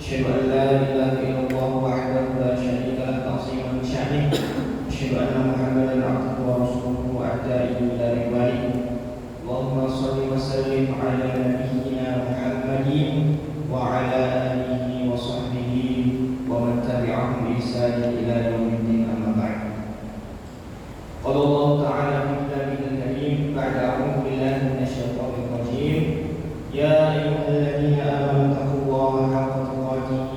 أشهد أن لا إله إلا الله وحده لا شريك له تعظيما لشأنه أشهد أن محمدا عبده ورسوله وأهداه إلى رضوانه اللهم صل وسلم على نبينا محمد وعلى آله وصحبه ومن تبعهم بإحسان إلى يوم الدين أما بعد قال الله تعالى في كتابه الكريم بعد أعوذ بالله من الشيطان الرجيم يا أيها الذين آمنوا اتقوا الله حق تقاته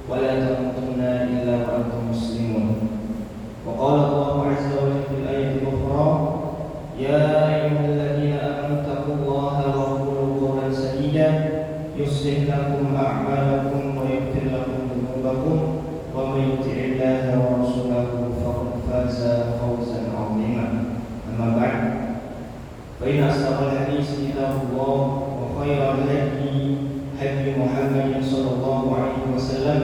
ولا تموتن إلا وأنتم مسلمون وقال الله عز وجل في الآية الأخرى يا أيها الذين آمنوا اتقوا الله وقولوا قولا سديدا يصلح لكم أعمالكم ويغفر لكم ذنوبكم ومن يطع الله ورسوله فقد فاز فوزا عظيما أما بعد فإن أصدق الحديث كتاب الله وخير الهدي هدي محمد صلى الله عليه وسلم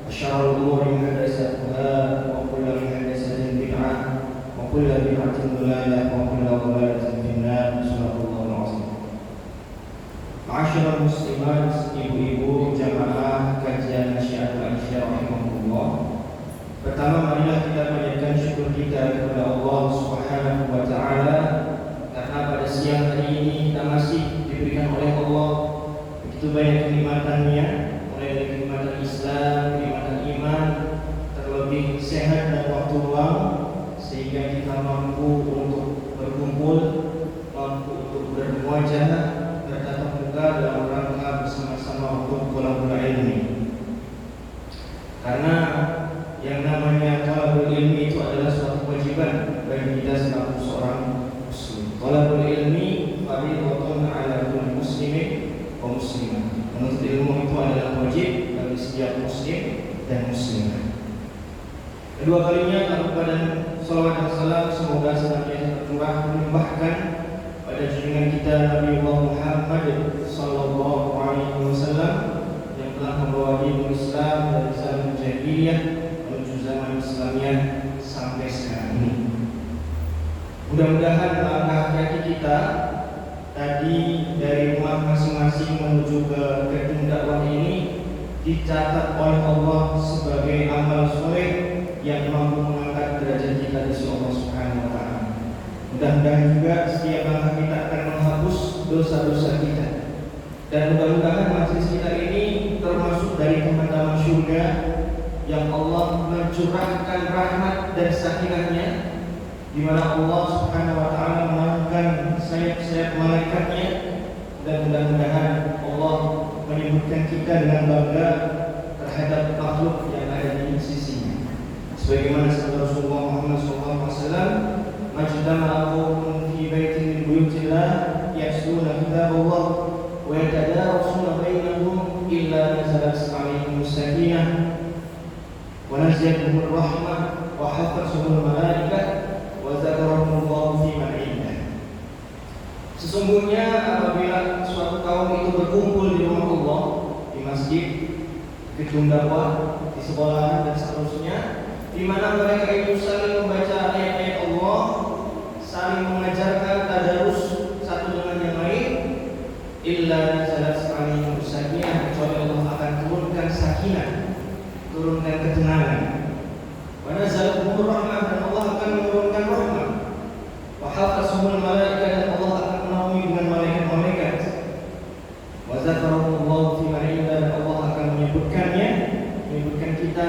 وشر الأمور محدثاتها وكل محدثة بدعة وكل بدعة ضلالة وكل ضلالة في النار صدق الله العظيم. Ma'asyiral muslimat, ibu-ibu jamaah kajian Nasihatul Aisyah rahimahullah. Pertama, marilah kita panjatkan syukur kita kepada Allah Subhanahu wa taala karena pada siang hari ini kita masih diberikan oleh Allah begitu banyak kenikmatannya, mulai dari kenikmatan Islam, kenikmatan iman, terlebih sehat dan waktu luang sehingga kita mampu untuk berkumpul, mampu untuk bermuajah, bertatap muka dalam rangka bersama-sama untuk thalabul ilmi. Karena yang namanya thalabul ilmi itu adalah suatu kewajiban bagi kita sebagai seorang muslim. Thalabul ilmi fardhatun 'ala kulli muslimin wa muslimah. Menuntut ilmu itu adalah wajib bagi setiap muslim dan muslimah. Kedua kalinya dan salawat dan salam semoga senantiasa tercurah melimpahkan pada junjungan kita Nabi Muhammad sallallahu alaihi wasallam yang telah membawa dinul Islam dari zaman jahiliyah menuju zaman Islamiyah sampai sekarang ini. Mudah-mudahan langkah kaki kita tadi dari rumah masing-masing menuju ke gedung dakwah ini dicatat oleh Allah sebagai amal soleh yang mampu mengangkat derajat kita di sisi Allah Subhanahu wa taala. Mudah-mudahan juga setiap langkah kita akan menghapus dosa-dosa kita. Dan mudah-mudahan majelis kita ini termasuk dari teman-teman surga yang Allah mencurahkan rahmat dan sakinahnya, di mana Allah Subhanahu wa taala menaikkan sayap-sayap malaikatnya, dan mudah-mudahan Allah menyebutkan kita dengan bangga terhadap makhluk yang ada di sisinya. Sebagaimana sabda Rasulullah Muhammad SAW, "Majtama'a qaumun fi baitin min buyutillah yasluna kitaballah wa yatadarasuna bainahum illa nazalat 'alaihim sakinah wa naziyatuhum rahmah wa hafazuhum malaikah wa dzakarahumullahu fi man 'indah." Sesungguhnya apabila suatu kaum itu berkumpul di rumah Allah, di masjid, gedung dakwah, di sekolahan dan seterusnya, di mana mereka itu saling membaca ayat-ayat Allah, saling mengajarkan tadarus satu dengan yang lain, illa nazalat 'alaihim sakinah, kecuali Allah akan turunkan sakinah, turunkan ketenangan. Wa nazalathum rahmah, dan Allah akan menurunkan rahmat. Wa hafazuhum malaikah, dan Allah akan menaungi dengan malaikat-malaikat. Wa dzakarahumullahu fi man 'indah, dan Allah akan menyebutkan kita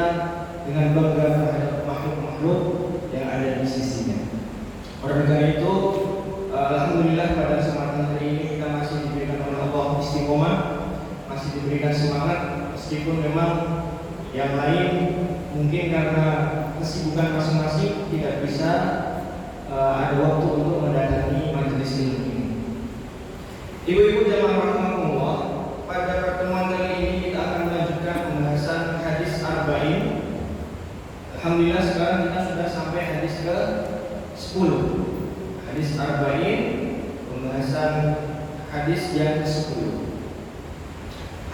dengan bangga terhadap makhluk-makhluk yang ada di sisinya. Oleh karena itu, alhamdulillah pada kesempatan hari ini kita masih diberikan oleh Allah istiqomah, masih diberikan semangat, meskipun memang yang lain mungkin karena kesibukan masing-masing tidak bisa ada waktu untuk mendatangi majelis ilmu ini. Ibu-ibu jamaah rahmatullah, pada pertemuan kali ini kita akan melanjutkan pembahasan hadis arba'in. Alhamdulillah sekarang kita sudah sampai hadis ke-10. Hadis arba'in, pembahasan hadis yang ke-10.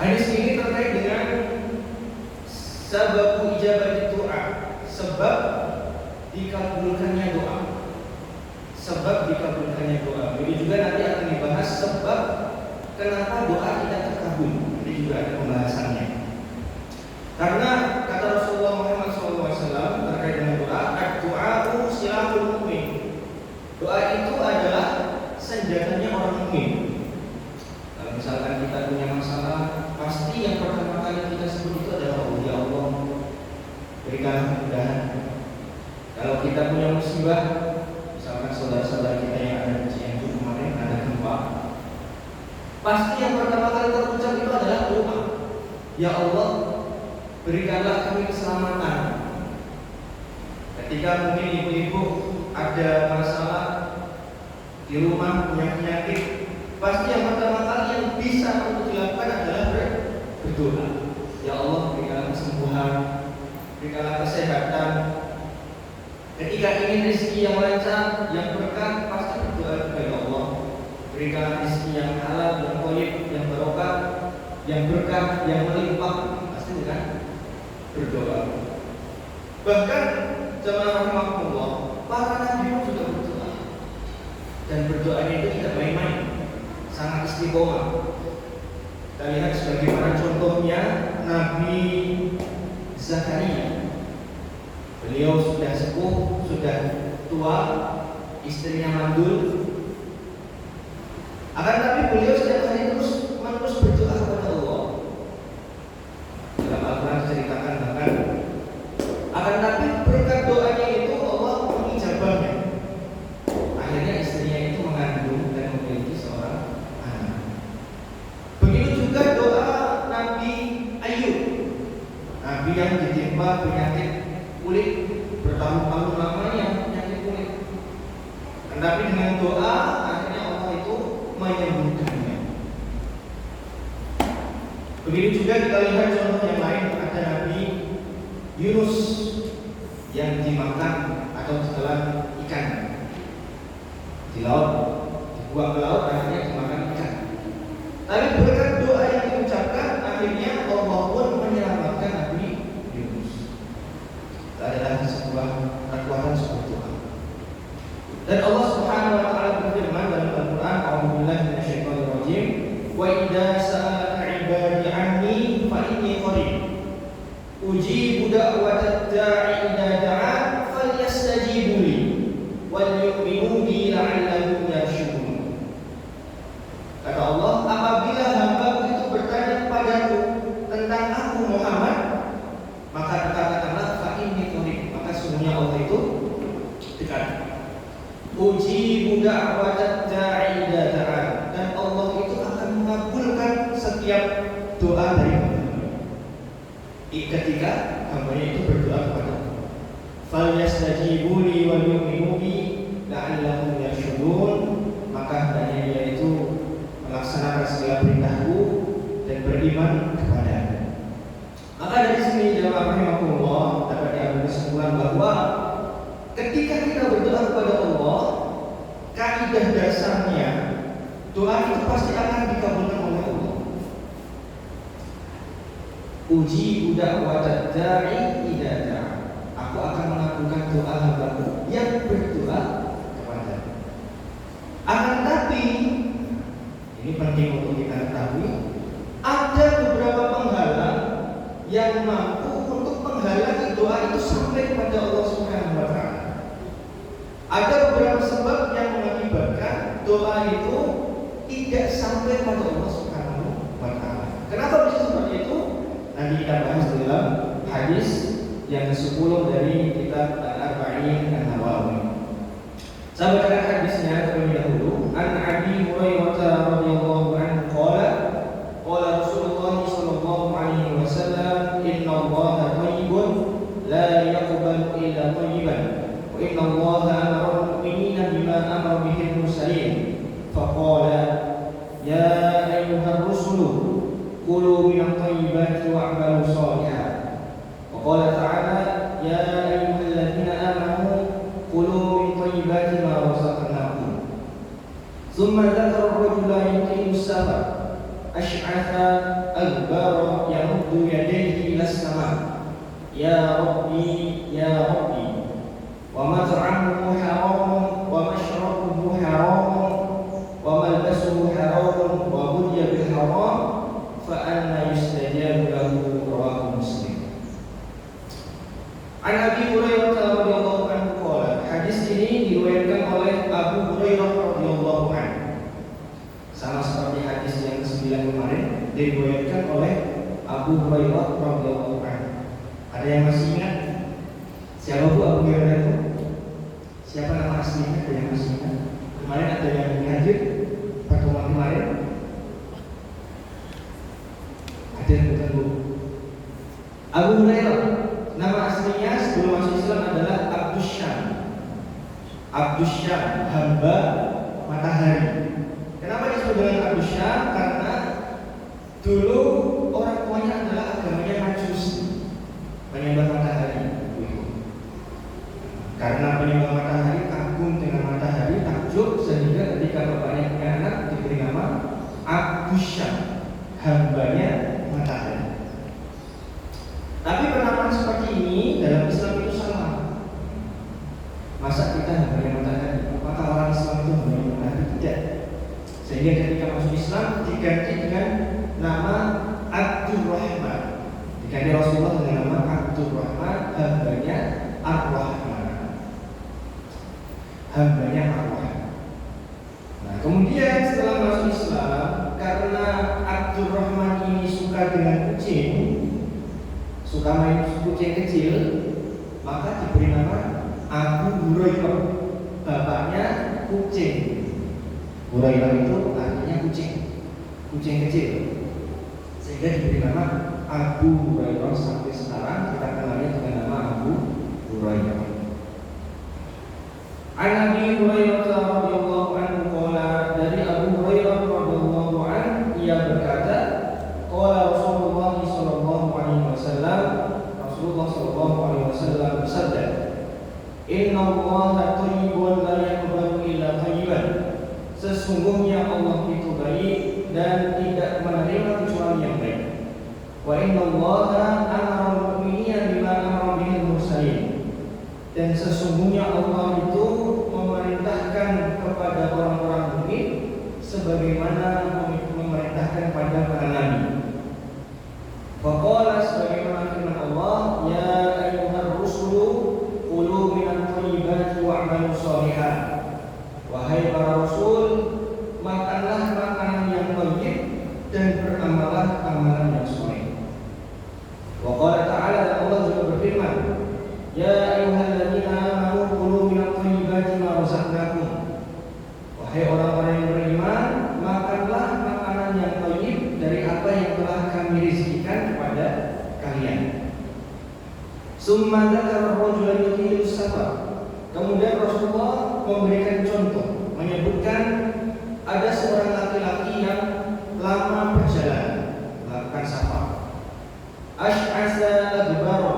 Hadis ini terkait dengan sebab ijabah doa, sebab dikabulkannya doa. Sebab dikabulkannya doa. Begitu juga nanti akan dibahas sebab kenapa doa kita terkabul. Ini juga ada pembahasannya. tersebut itu adalah ya Allah, berikan kemudahan. Kalau kita punya musibah, misalkan saudara-saudara kita yang ada di Cianjur kemarin ada gempa, pasti yang pertama kali terucap itu adalah doa. Ya Allah, berikanlah kami keselamatan. Ketika mungkin ibu-ibu ada masalah di rumah, punya penyakit, pasti yang pertama kali yang bisa untuk dilakukan adalah berdoa. Ya Allah, berikanlah kesembuhan, berikanlah kesehatan. Ketika ingin rezeki yang lancar, yang berkah, pasti berdoa kepada Allah. Berikanlah rezeki yang halal, yang thayyib, yang barokah, yang berkah, yang melimpah, pasti dengan berdoa. Bahkan jemaah rahimahullah, para nabi pun juga berdoa. Dan berdoanya itu tidak main-main, sangat istiqomah. Kita lihat sebagaimana contohnya Nabi Zakaria. Beliau sudah sepuh, sudah tua, istrinya mandul. Akan tapi beliau setiap hari terus berdoa kepada Allah. Dalam Al-Quran diceritakan bahkan, akan tapi berkat doanya itu Allah mengijabahnya. Akhirnya istrinya itu mengandung dan memiliki seorang anak. Begitu juga doa Nabi Ayub, Nabi yang ditimpa penyakit kulit bertahun-tahun lamanya, penyakit kulit. Tetapi dengan doa akhirnya Allah itu menyembuhkannya. Begitu juga kita lihat contoh yang lain, ada Nabi Yunus yang dimakan atau ditelan ikan di laut, dibuang ke laut, akhirnya dimakan ikan. Tapi berkat doa yang diucapkan, akhirnya Allah pun menyelamatkan Nabi Yunus. Itu adalah sebuah kekuatan sebuah doa. Dan Allah Subhanahu wa taala berfirman dalam Al-Qur'an, "A'udzubillahi minasyaitonir rajim, wa idza sa'alaka 'ibadi 'anni fa inni qarib. Ujibu da'watad da'i idza da'an falyastajibu li wal yu'minu bi la'allahum yarshudun." Kata Allah, apabila hamba itu bertanya kepadaku tentang aku Muhammad, maka katakanlah fa inni qarib, maka sesungguhnya Allah itu dekat. Ujibu da'watad da'i idza da'an, dan Allah itu akan mengabulkan setiap doa dari hamba ketika hambanya itu berdoa kepada Allah. Falyastajibu li wal yu'minu bi la'allahum yarshudun, maka hendaknya yaitu melaksanakan segala perintahku dan beriman kepada-Nya. Maka dari sini jemaah rahimahullah dapat diambil kesimpulan bahwa ketika kita berdoa kepada Allah, kaidah dasarnya doa itu pasti akan dikabulkan oleh Allah. Uji da'watad da'i idza da'a, aku akan mengabulkan doa hamba-Ku yang berdoa kepada-Nya. Akan tapi ini penting untuk kita ketahui, ada beberapa penghalang yang mampu untuk menghalangi doa itu sampai kepada Allah Subhanahu wa taala. Ada beberapa sebab yang mengakibatkan doa itu tidak sampai pada Allah Subhanahu wa taala. Kenapa bisa seperti itu? Nanti kita bahas dalam hadis yang ke-10 dari kitab Al-Arba'in An-Nawawi. Saya bacakan hadisnya terlebih dahulu. An Abi Hurairah radhiyallahu anhu qala qala Rasulullah sallallahu alaihi wasallam, inna Allaha thayyibun la yaqbalu illa thayyiban wa inna Allaha amara al-mu'minina bima amara bihi al-mursalin faqala ya ayyuhar rusulu kulu minat thayyibati wa'malu shalihan. Wa qala ta'ala ya ayyuhalladzina amanu kulu min thayyibati ma razaqnakum. Tsumma dzakara ar-rajula yuqimu as-safar ash'atha adbara yamuddu yadayhi ila as-sama' ya rabbi wa mat'amuhu haramun wa mashrabuhu haramun wa malbasuhu haramun wa ghudhiya bil haram fa anna yustajabu lahu, rawahu Muslim. An Abi Hurairah radhiyallahu anhu qala, hadis ini diriwayatkan oleh Abu Hurairah radhiyallahu anhu. Sama seperti hadis yang ke-9 kemarin, diriwayatkan oleh Abu Hurairah radhiyallahu anhu. Ada yang masih ingat siapa Bu Abu Hurairah itu? Siapa nama aslinya? Ada yang masih ingat? Kemarin ada yang hadir pertemuan kemarin. Hadir bukan Bu? Abu Hurairah nama aslinya sebelum masuk Islam adalah Abdus Syam. Abdus Syam, hamba matahari. Kenapa disebut dengan Abdus Syam? Karena dulu orang tuanya adalah agamanya Majusi, penyembah matahari. Karena penyembah matahari kagum dengan matahari, takjub, sehingga ketika bapaknya punya anak diberi nama Abdus Syam, hambanya matahari. Tapi penamaan seperti ini dalam Islam itu salah. Masa kita hambanya matahari? Apakah orang Islam itu hambanya matahari? Tidak. Sehingga ketika masuk Islam diganti dengan nama Abdur Rahman. Diganti Rasulullah dengan nama Abdur Rahman, hambanya Ar-Rahman. Hambanya Ar-Rahman. Nah, kemudian setelah masuk Islam, karena Abdur Rahman ini suka dengan kucing, suka main kucing kecil, maka diberi nama Abu Hurairah, bapaknya kucing. Hurairah itu artinya kucing kecil, sehingga diberi nama Abu Hurairah. Sampai sekarang kita kenalnya dengan nama Abu Hurairah. An Abi Hurairah radhiyallahu anhu qala, dari Abu Hurairah radhiyallahu anhu ia berkata, qala Rasulullah sallallahu alaihi wasallam, Rasulullah sallallahu alaihi wasallam bersabda, inna Allaha thayyibun la yaqbalu illa thayyiban. Sesungguhnya Allah itu baik dan tidak menerima kecuali yang baik. Wa inna Allaha amara al-mu'minina bima amara bihi al-mursalin. Dan sesungguhnya Allah itu memerintahkan kepada orang-orang mukmin sebagaimana memerintahkan pada para nabi. Faqala, sebagaimana firman Allah, ya ayyuhar rusulu qulu minat thayyibati wa'malu shalihan. Wahai para rasul, makanlah makanan yang thayyib dan beramalah amalan yang saleh. Wa qala ta'ala, dan Allah juga berfirman, ya ayyuhalladzina amanu qulu minat thayyibati ma razaqnakum. Wahai orang-orang yang beriman, makanlah makanan yang thayyib dari apa yang telah kami rizkikan kepada kalian. Summa dzakara ar-rajula yutilu safar. Kemudian Rasulullah memberikan contoh, menyebutkan ada seorang laki-laki yang lama berjalan, melakukan safar. Ash'asa adbara,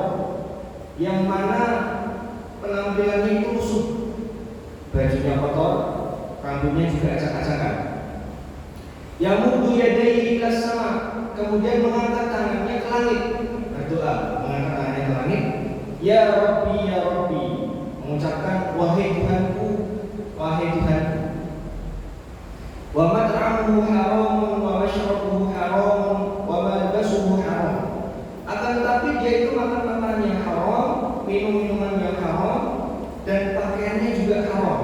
yang mana penampilannya itu rusuh, bajunya kotor, rambutnya juga acak-acakan. Yamuddu yadayhi ilas sama, kemudian mengangkat tangannya ke langit, berdoa, mengangkat tangannya ke langit. Ya Rabbi, ya Rabbi, mengucapkan wahai Tuhanku, wahai Tuhanku. Wa mat'amuhu haramun wa mashrabuhu haramun wa malbasuhu haram. Akan tetapi dia itu makan makanan yang haram, minum minuman yang haram, dan pakaiannya juga haram.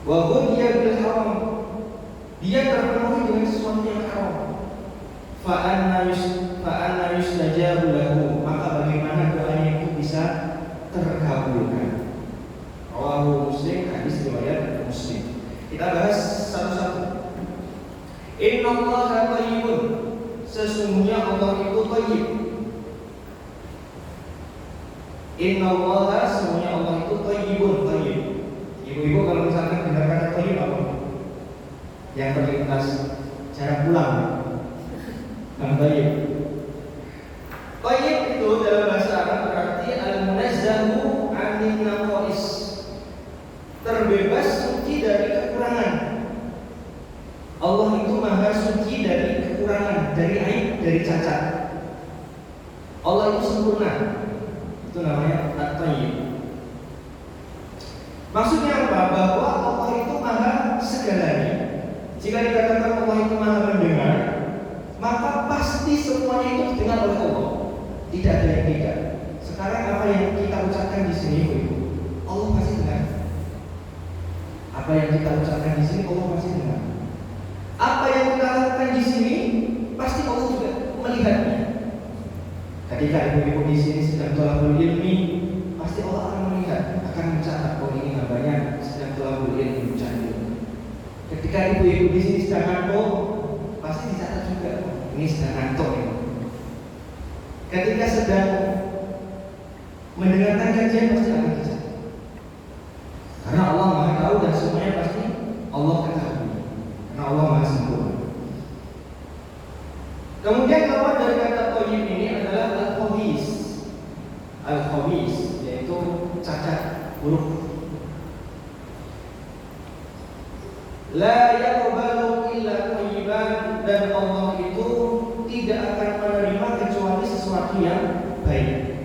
Wa ghudhiya bil haram, dia terpenuhi dengan sesuatu yang haram. Fa anna yustajabu lahu, maka bagaimana doanya itu bisa terkabulkan. Rawahu Muslim, hadis riwayat Muslim. Kita bahas satu-satu. Inna Allaha thayyibun, sesungguhnya Allah itu thayyib. Inna Allaha, sesungguhnya Allah itu thayyibun, thayyib. Ibu-ibu kalau misalkan dengar kata thayyib apa? Yang terlintas cara pulang. Yang thayyib. Thayyib itu dalam bahasa Arab berarti al-munazzahu 'anil naqais, terbebas suci dari kekurangan. Allah itu maha suci dari kekurangan, dari aib, dari cacat. Allah itu sempurna. Itu namanya at-thayyib. Maksudnya apa? Bahwa Allah itu maha segalanya. Jika dikatakan Allah itu maha mendengar, maka pasti semuanya itu didengar oleh Allah. Tidak ada yang tidak. Sekarang apa yang kita ucapkan di sini, Ibu? Allah pasti dengar. Apa yang kita ucapkan di sini, Allah pasti dengar. Apa yang kita lakukan di sini, pasti Allah juga melihat. melihatnya. Ketika ibu-ibu di sini sedang thalabul ilmi, pasti Allah akan melihat, akan mencatat, oh ini hambanya sedang thalabul ilmi, mencari ilmu. Ketika ibu-ibu di sini sedang ngantuk, pasti dicatat juga, ini sedang ngantuk ini. Ketika sedang mendengarkan kajian, pasti akan dicatat. Karena Allah Maha tahu dan semuanya pasti Allah ketahui. Karena Allah Maha sempurna. Kemudian lawan dari kata thayyib ini adalah al-khabis. Al-khabis yaitu cacat, buruk. La yaqbalu illa thayyiban, dan Allah itu tidak akan menerima kecuali sesuatu yang baik.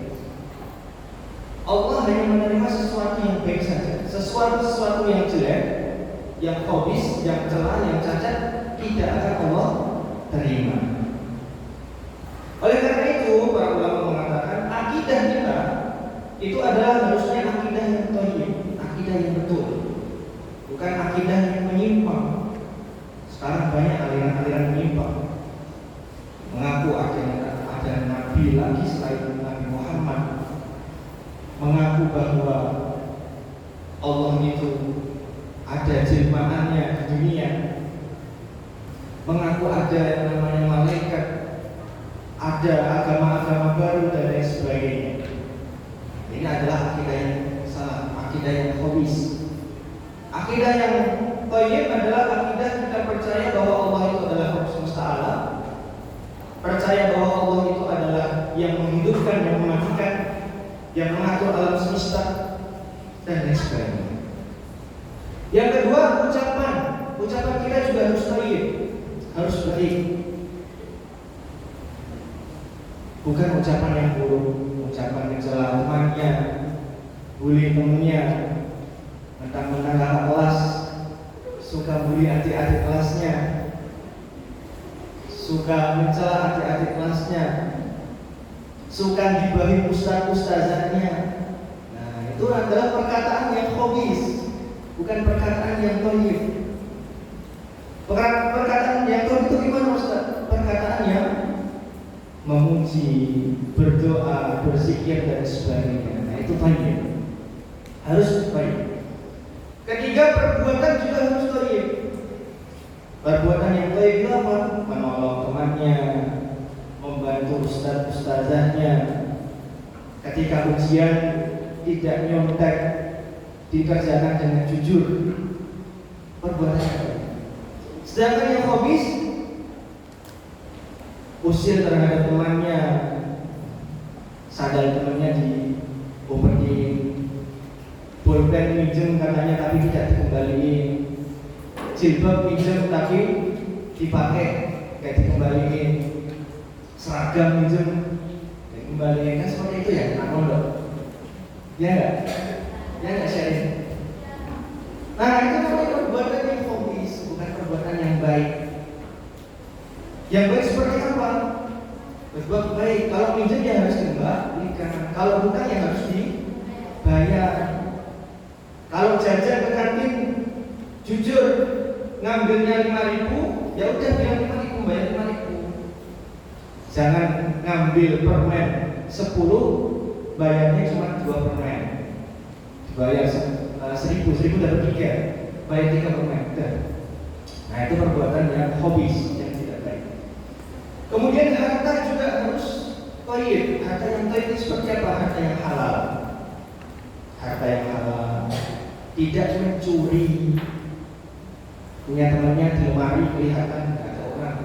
Allah hanya menerima sesuatu yang baik saja. Sesuatu yang jelek, yang khabis, yang celah, yang cacat, tidak akan Allah terima. Oleh karena itu, para ulama mengatakan akidah kita itu adalah harusnya akidah yang thayyib, akidah yang betul, bukan akidah yang menyimpang. Sekarang banyak aliran-aliran menyimpang, mengaku ada nabi lagi selain Nabi Muhammad, mengaku bahwa Allah itu ada jelmaannya di dunia, mengaku ada yang namanya malaikat, ada agama-agama baru dan lain sebagainya. Ini adalah akidah yang salah, akidah yang khabis. Akidah yang thayyib adalah akidah kita percaya bahwa Allah itu adalah Rabb semesta alam, percaya bahwa Allah itu adalah yang menghidupkan, yang mematikan, yang mengatur alam semesta dan lain sebagainya. Yang kedua, ucapan kita juga harus thayyib, harus baik. Bukan ucapan yang buruk, ucapan yang salah temannya, bully temennya, mentang-mentang kakak kelas, suka bully adik-adik kelasnya, suka mencela adik-adik kelasnya, suka gibahin ustaz-ustazannya. Nah, itu adalah perkataan yang khabis, bukan perkataan yang thayyib. Perkataan yang thayyib itu gimana Ustaz? Perkataan yang memuji, berdoa, berzikir dan sebagainya. Nah, itu thayyib. Harus baik. Ketiga, perbuatan juga harus thayyib. Perbuatan yang thayyib itu apa? Menolong temannya, membantu ustaz-ustazahnya. Ketika ujian tidak nyontek, dikerjakan dengan jujur. Perbuatan yang baik. Sedangkan yang khabis, usil terhadap temannya, sadar temannya diumpetin, pulpen minjem katanya tapi tidak dikembaliin, jilbab minjem tapi dipakai tidak dikembaliin, seragam minjem dikembaliin. Kan seperti itu ya, anak pondok, ya enggak? Ya enggak Syarif? Nah, itu namanya perbuatan yang khabis, bukan perbuatan yang baik. Yang baik seperti apa? Berbuat baik. Kalau minjem ya harus dikembalikan. Kalau bukan ya harus dibayar. Kalau jajan ke kantin, jujur ngambilnya 5.000, ya udah bilang 5.000, bayar 5.000. Jangan ngambil permen 10, bayarnya cuma 2 permen. Bayar 1.000 dapat 3, bayar 3 permen. Nah, itu perbuatan yang khabis. Kemudian harta juga harus thayyib. Harta yang thayyib itu seperti apa? Harta yang halal. Harta yang halal. Tidak mencuri. Punya temannya di lemari kelihatan tidak ada orang.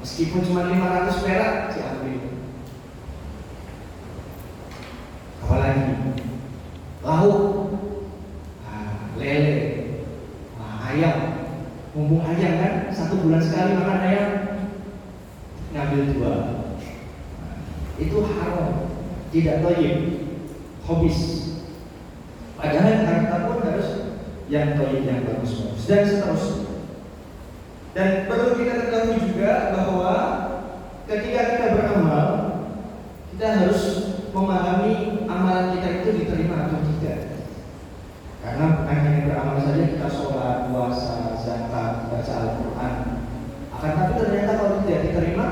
Meskipun cuma 500 perak diambil. Apalagi lauk, lele, ayam. Mumpung ayam kan 1 bulan sekali makan ayam, ngambil 2. Itu haram, tidak thayyib, khabis. Padahal harta pun harus yang thayyib, yang bagus dan seterusnya. Dan perlu kita ketahui juga bahwa ketika kita beramal, kita harus memahami amalan kita itu diterima atau tidak. Karena bukan hanya beramal saja, kita sholat, puasa, zakat, baca Al-Quran, akan tapi ternyata kalau tidak diterima,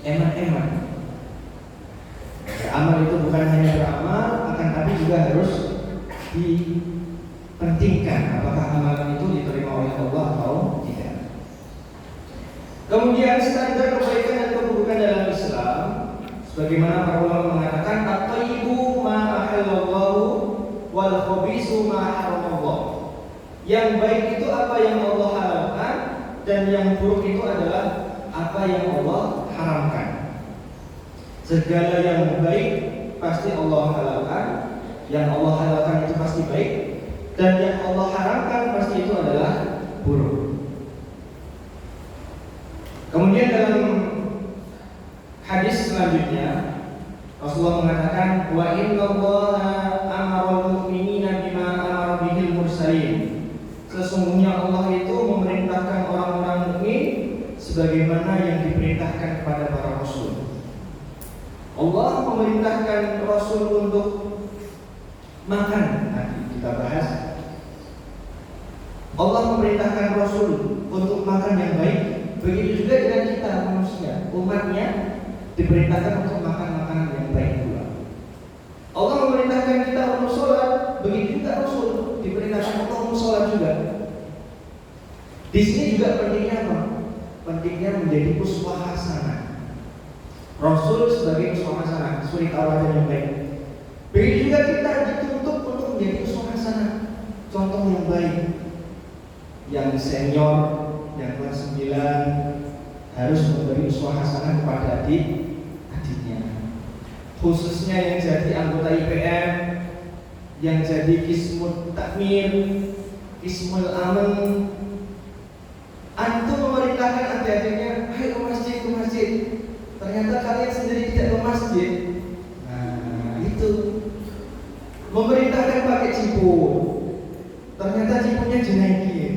eman-eman. Amal itu bukan hanya beramal, akan tapi juga harus dipentingkan apakah amalan itu diterima oleh Allah atau tidak. Kemudian standar kebaikan dan keburukan dalam Islam, sebagaimana para ulama mengatakan, at-thayyibu ma ahallallahu wal khabisu ma haramallah. Yang baik itu apa yang Allah halalkan, dan yang buruk itu adalah apa yang Allah haramkan. Segala yang baik pasti Allah halalkan, yang Allah halalkan itu pasti baik, dan yang Allah haramkan pasti itu adalah buruk. Kemudian dalam hadis selanjutnya Rasulullah mengatakan, wa innallaha amara al-mu'minina bima amara bihil mursalin. Sesungguhnya Allah itu memerintahkan orang-orang mukmin sebagaimana yang diperintahkan kepada para rasul. Allah memerintahkan rasul untuk makan, nanti kita bahas. Allah memerintahkan rasul untuk makan yang baik. Begitu juga dengan kita manusia, umatnya diperintahkan untuk makan makanan yang baik pula. Allah memerintahkan kita untuk sholat, begitu juga Rasul diperintahkan untuk sholat juga. Di sini juga pentingnya apa? Pentingnya menjadi uswah hasanah. Rasul sebagai uswah hasanah, suri tauladan yang baik. Begitu juga kita dituntut untuk menjadi uswah hasanah, contoh yang baik. Yang senior, yang kelas 9 harus memberi uswah hasanah kepada adiknya. Khususnya yang jadi anggota IPM, yang jadi kismul takmir, kismul aman. Antum memerintahkan adik-adiknya, "Hai ke masjid, ke masjid." Ternyata kalian sendiri tidak ke masjid. Nah, itu memerintahkan pakai cipu. Ternyata cipunya dinaikin.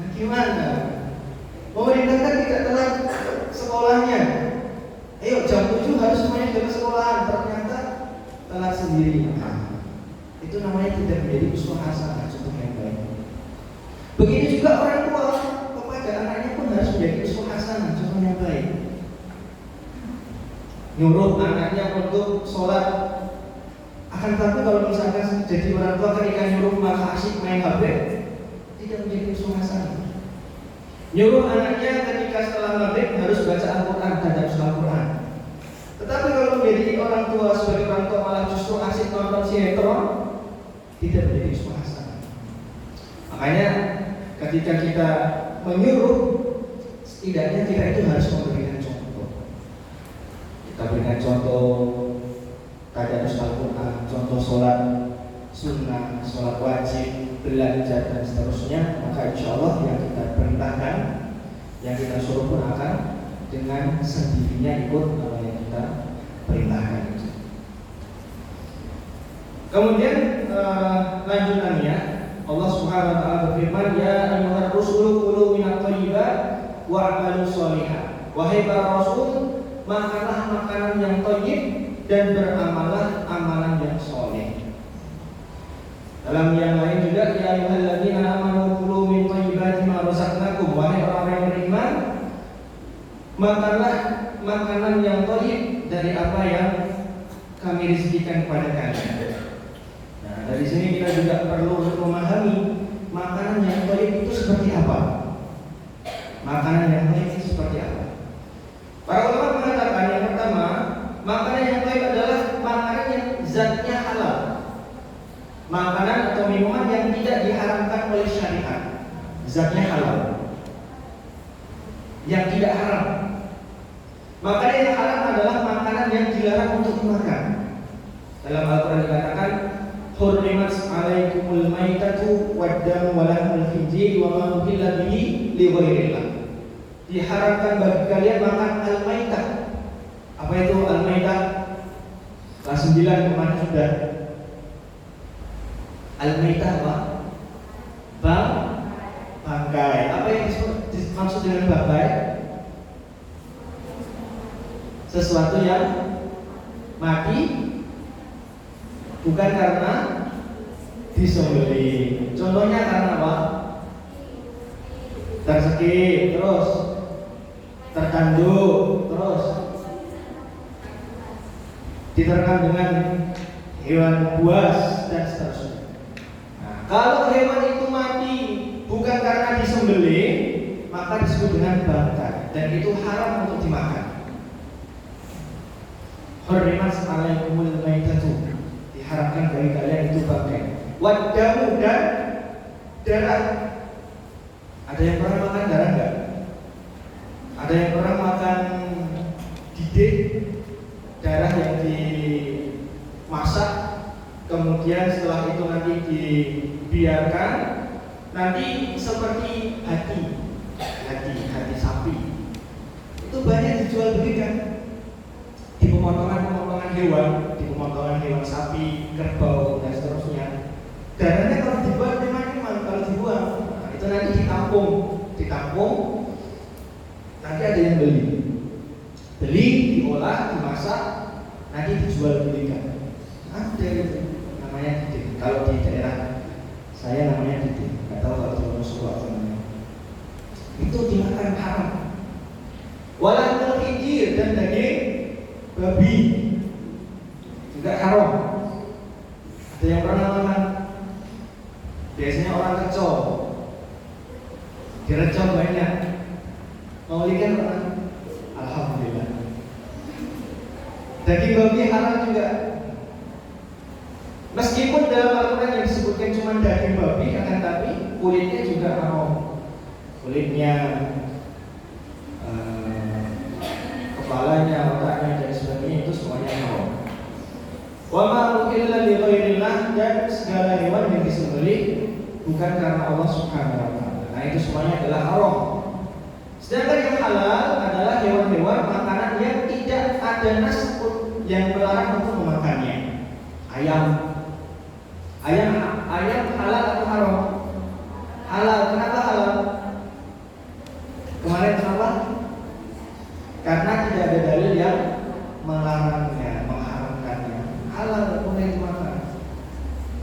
Nah, gimana? Memerintahkan tidak telat sekolahnya. Ayo jam 7 harus semuanya sudah ke sekolahan. Ternyata telat sendiri. Nah, itu namanya tidak menjadi uswah hasanah, contoh yang baik. Begitu juga orang tua kepada anaknya pun harus menjadi uswah hasanah, contoh yang baik. Nyuruh anaknya untuk sholat. Akan tapi kalau misalkan jadi orang tua ketika nyuruh malah asyik main HP, tidak menjadi uswah hasanah. Nyuruh anaknya ketika setelah maghrib harus baca Al-Quran dan harus Al-Quran. Tetapi kalau menjadi orang tua sebagai orang tua malah justru asik nonton sinetron, tidak menjadi uswah hasanah. Makanya ketika kita menyuruh, setidaknya kita itu harus memberikan contoh. Kita berikan contoh tadarus Al-Quran, contoh sholat sunnah, sholat wajib, belajar dan seterusnya. Maka insya Allah yang kita perintahkan, yang kita suruh pun akan dengan sendirinya ikut apa yang kita perintahkan. Kemudian lanjutannya Allah Subhanahu wa taala berfirman, "Ya ayyuhar rusulu kulu minat thayyibat wa'malu sholihan." Wahai para rasul, makanlah makanan yang thayyib dan beramalah amalan yang soleh. Dalam yang lain juga, ya ayyuhalladzina amanu kulu min thayyibati ma razaqnakum. Wahai orang yang beriman, makanlah makanan yang thayyib dari apa yang kami rezekikan kepada kalian. Nah, dari sini kita juga perlu untuk memahami makanan yang thayyib itu seperti apa. Makanan yang thayyib itu seperti apa? Para ulama mengatakan yang pertama, makanan yang thayyib adalah makanan yang zatnya halal. Makanan atau minuman yang tidak diharamkan oleh syariat, zatnya halal, yang tidak haram. Makanan yang haram adalah makanan yang dilarang untuk dimakan. Dalam Al-Quran dikatakan, "Hurrimat 'alaikumul maitatu wad-damu wa lahmul khinzir wa ma uhilla bihi li ghairillah." Diharamkan bagi kalian makan al-maitah. Apa itu al-maitah? Kelas 9 kemarin sudah. Al-maitah apa? Bangkai. Apa yang dimaksud dengan bangkai? Sesuatu yang mati bukan karena disembelih. Contohnya karena apa? Tersekip, terus tertanduk, terus diterkam dengan hewan buas dan seterusnya. Nah, kalau hewan itu mati bukan karena disembelih, maka disebut dengan bangkai dan itu haram untuk dimakan. Hurrimat alaikumul maitatu, diharamkan bagi kalian itu bangkai. Wadamu dan darah. Ada yang pernah makan darah enggak? Ada yang pernah makan didih, darah yang dimasak, kemudian setelah itu nanti dibiarkan, nanti seperti hati sapi. Itu banyak dijual belikan di pemotongan hewan sapi, kerbau dan seterusnya. Darahnya kalau dibuat memang kalau dibuang, nah, itu nanti ditampung, nanti ada yang beli, diolah, dimasak, nanti dijual belikan. Ada itu namanya didih. Kalau di daerah saya namanya didih, nggak tahu kalau di Wonosobo namanya. Itu dimakan haram. Walahul khinzir dan daging babi juga haram. Ada yang pernah makan? Biasanya orang kecil direcok banyak. Mau lihat orang? Alhamdulillah. Daging babi haram juga. Meskipun dalam Al-Quran yang disebutkan cuma daging babi, akan tapi kulitnya juga haram. Kulitnya, kepalanya, otaknya dan sebagainya itu semuanya haram. Wa ma illa li ghairillah, dan segala hewan yang disembelih bukan karena Allah Subhanahu wa taala. Nah, itu semuanya adalah haram. Sedangkan yang halal adalah hewan-hewan makanan yang tidak ada nas pun yang melarang untuk memakannya. Ayam halal atau haram? Halal. Kenapa halal? Kemarin kenapa? Karena tidak ada dalil yang melarangnya, mengharamkannya. Halal boleh dimakan.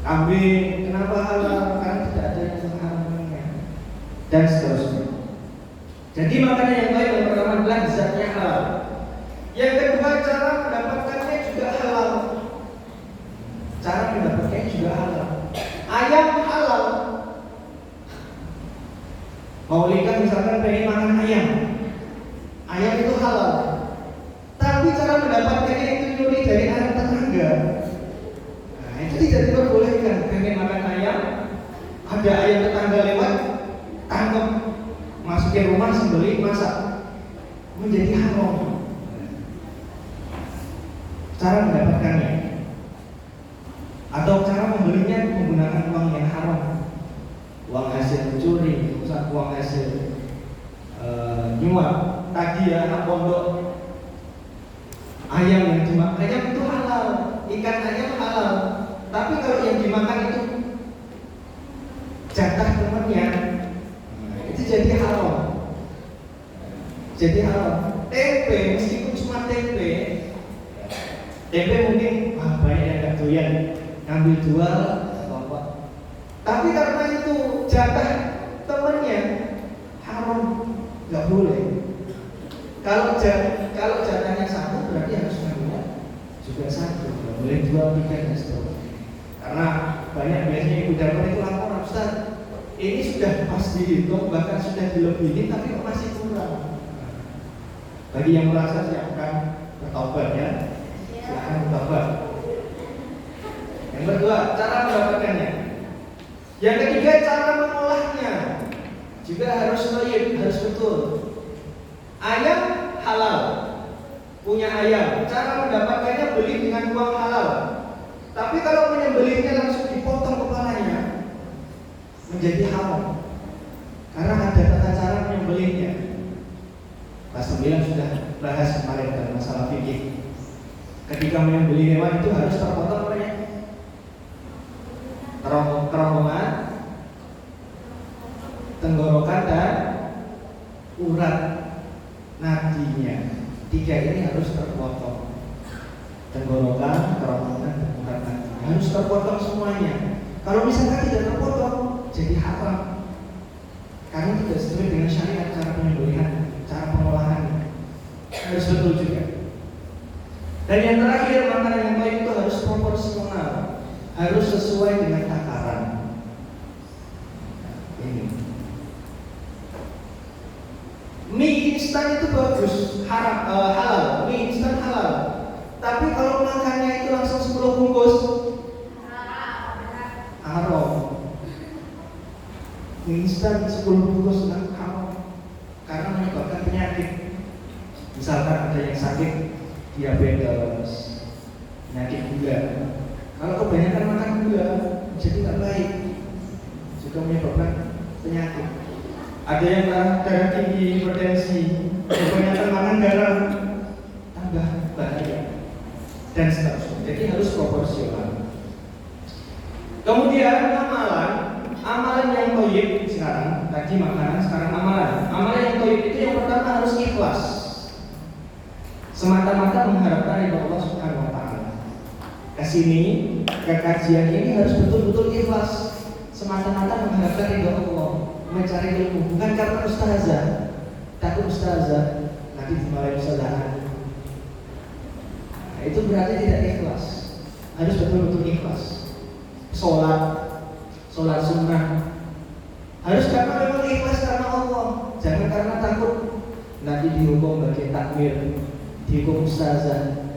Kambing, kenapa halal? Karena tidak ada yang mengharamkannya. Dan seterusnya. Jadi makanan yang baik yang pertama adalah zatnya halal. Yang kedua, cara mendapatkannya juga halal. Ayam halal. Mau nikah misalkan pengen makan ayam itu halal. Tapi cara mendapatkannya itu nyuri dari anak tetangga. Nah, itu tidak diperbolehkan. Pengen makan ayam, ada ayam tetangga lewat, tangkap, masukin rumah, sembelih, masak, menjadi haram. Cara mendapatkannya atau cara membelinya menggunakan uang yang haram, uang hasil mencuri, uang hasil nyuap. Tadi ya anak pondok, ayam yang dimakan, ayam itu halal, ikan ayam halal. Tapi kalau yang dimakan itu jatah temannya, itu jadi haram. Jadi haram. Tempe, meskipun cuma tempe mungkin banyak yang gak doyan, ngambil jual apa-apa. Tapi karena itu jatah temannya, haram, nggak boleh. Kalau jatahnya satu berarti harus ngambilnya juga satu, nggak boleh jual tiga dan seterusnya. Karena banyak biasanya ibu dapur itu laporan, Ustaz, ini sudah pas dihitung, bahkan sudah dilebihin, tapi kok masih kurang. Bagi yang merasa siapkan bertobat ya, silahkan bertobat. Yang kedua, cara mendapatkannya. Yang ketiga, cara mengolahnya juga harus baik, harus betul. Ayam halal, punya ayam. Cara mendapatkannya beli dengan uang halal. Tapi kalau menyembelihnya langsung dipotong kepalanya, menjadi haram. Karena ada tata cara menyembelihnya. Kelas 9 sudah bahas kemarin dalam masalah fikih. Ketika menyembelih hewan itu harus terpotong kerongkongan, tenggorokan dan urat nadinya. Tiga ini harus terpotong. Tenggorokan, kerongkongan, dan urat nadinya harus terpotong semuanya. Kalau misalkan tidak terpotong, jadi haram. Karena tidak sesuai dengan syariat cara penyembelihan, cara pengolahan. Harus betul juga. Dan yang terakhir, makanan yang baik itu harus proporsional, harus sesuai dengan takaran. Ini mie instan itu bagus, halal, mie instan halal. Tapi kalau makannya itu langsung 10 bungkus, haram. Mie instan 10 bungkus haram, karena menyebabkan penyakit. Misalkan ada yang sakit diabetes, penyakit gula. Kalau kebanyakan makan gula, jadi nggak baik, juga menyebabkan penyakit. Ada yang darah tinggi, hipertensi, kebanyakan makan garam, tambah bahaya, dan seterusnya. Jadi harus proporsional. Kemudian amalan yang thayyib sekarang, tadi makanan, sekarang amalan. Amalan yang thayyib itu yang pertama harus ikhlas, semata-mata mengharapkan ridho Allah Subhanahu wa taala. Kesini, ke kajian ini harus betul-betul ikhlas, semata-mata mengharapkan ridho Allah, mencari ilmu, bukan karena ustazah, takut ustazah nanti dimarahi ustazah. Nah, itu berarti tidak ikhlas. Harus betul-betul ikhlas. Sholat sunnah harus karena memang ikhlas karena Allah, jangan karena takut nanti dihukum bagi takmir, dihukum ustazah.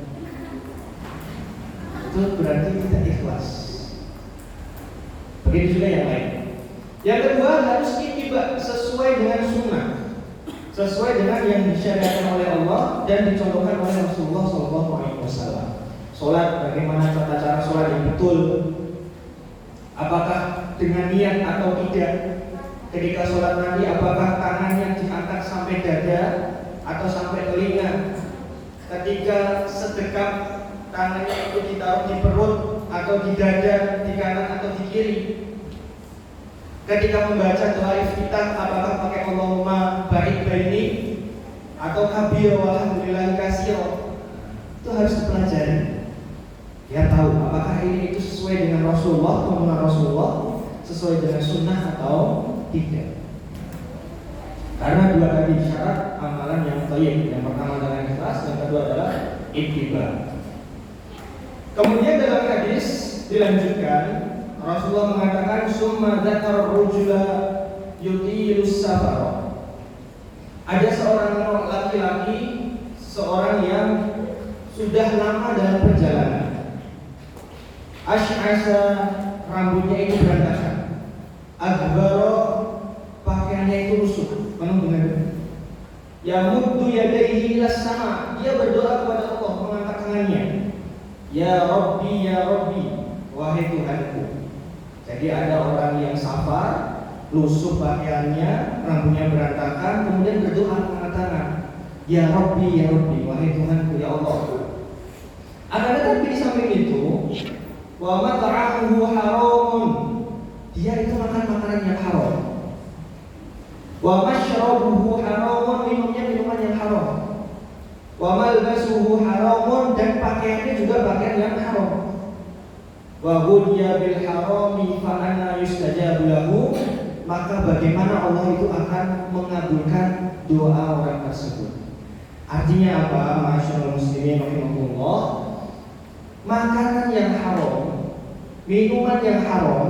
Itu berarti tidak ikhlas. Begitu juga yang lain. Yang kedua, harus ittiba, sesuai dengan sunnah, sesuai dengan yang disyariatkan oleh Allah dan dicontohkan oleh Rasulullah SAW. Sholat, bagaimana tata cara sholat yang betul, apakah dengan niat atau tidak. Ketika sholat nanti, apakah tangannya diangkat sampai dada atau sampai telinga. Ketika sedekap, tangannya itu ditaruh di perut atau di dada, di kanan atau di kiri. Ketika membaca doa iftitah, apakah pakai Allahumma barik baini atau kabir walhamdulillahi katsira. Itu harus dipelajari. Dia tahu apakah ini itu sesuai dengan Rasulullah, tuntunan Rasulullah, sesuai dengan sunnah atau tidak. Karena dua tadi syarat amalan yang thayyib. Yang pertama adalah ikhlas, yang kedua adalah ittiba. Kemudian dalam hadis dilanjutkan, Rasulullah mengatakan summa dzakara rajula yutilus safar. Ada seorang laki-laki, seorang yang sudah lama dalam perjalanan. Asy'asa, rambutnya itu berantakan. Aghbara, pakaiannya itu rusuh, penuh dengan debu. Yamuddu yadayhi ilas sama, dia berdoa kepada Allah, mengangkat tangannya. Ya Rabbi, wahai Tuhanku. Jadi ada orang yang safar, lusuh pakaiannya, rambutnya berantakan, kemudian berdoa mengangkat tangan. Ya Rabbi, wahai Tuhanku, ya Allah. Akan tetapi di samping itu, wa mat'amuhu haramun, dia itu makan makanan yang haram. Wa mashrabuhu haramun, minumnya minuman yang haram. Wa malbasuhu haramun, dan pakaiannya juga pakaian yang haram. Wa ghudya bil harami fa anna yustajabu lahu, maka bagaimana Allah itu akan mengabulkan doa orang tersebut. Artinya apa? Masyaallah muslimin rahimahullah, makanan yang haram, minuman yang haram,